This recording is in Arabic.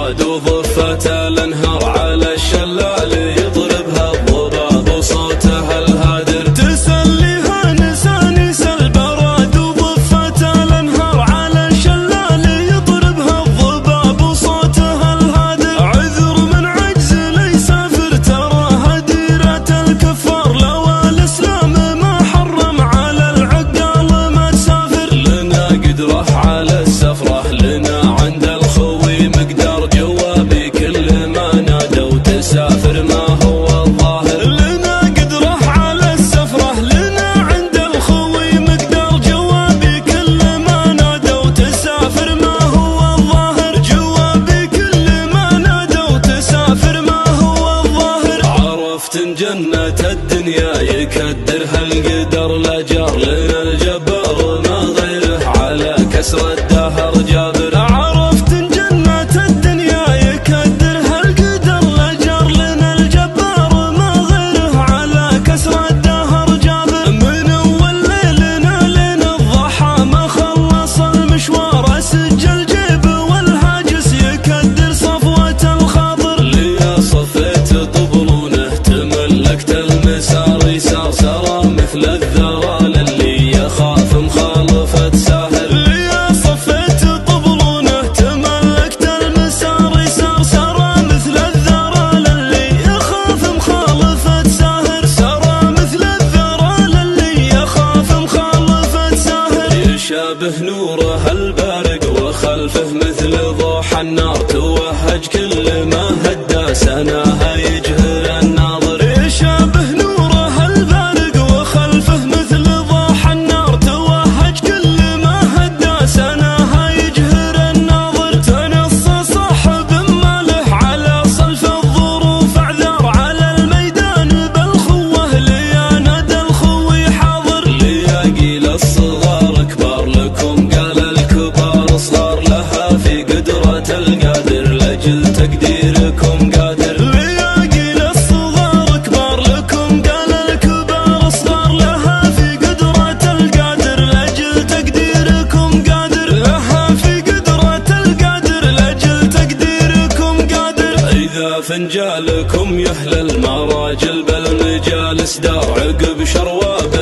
البراد وضفت الانهار على الشلال يضربها الضباب وصوتها الهادر تسليها نسانيس البراد وضفت الانهار على الشلال يضربها الضباب وصوتها الهادر عذر من عجز ليسافر تراها ديرة الكفار لو الاسلام ما حرم على العقال ما تسافر لنا قدره على السفره لنا عند الخوي مقدار جوابي كل ما نادوا تسافر ما هو الظاهر لنا قدره على السفره لنا عند الخوي مقدار جوابي كل ما نادوا تسافر ما هو الظاهر جوابي كل ما نادوا تسافر ما هو الظاهر عرفت ان جنة الدنيا يكدرها القدر لجار لنا الجبار ما غيره على كسر الدهر جابر عرفت ان جنة الدنيا يكدرها القدر لجار لنا الجبار ما غيره على كسر الدهر جابر من اول ليلنا لين الضحى ما خلص المشوار سجل جيب والهاجس يكدر صفوة الخاطر ليا صفيت طبلونه تملكت المسار يسار سرى مثل الذرى للي يخاف مخالفة ساهر ليا صفيت طبلونه تملكت المسار يسار سرى مثل الذرى للي يخاف مخالفة ساهر سرى مثل الذرى للي يخاف مخالفة ساهر يشابه نوره البارق وخلفه مثل ضوح النار توهج كل ما هدى سناها يجهر الناظر يشابه نوره البارق وخلفه مثل ضوح النار توهج كل ما هدى سناها يجهر الناظر تنص صاحب ماله على صلف الظروف اعذار على الميدان بالخوه ليا نادى الخوي حاضر ليا قيل الصغار كبار لكم قال الكبار صغار لها في قدرة القادر لجل تقديركم قادر ليا قيل الصغار كبار لكم قال الكبار صغار لها في قدرة القادر لجل تقديركم قادر لها في قدرة القادر لجل تقديركم قادر إذا فنجالكم يهل المراجل بالمجالس دار عقب شرواب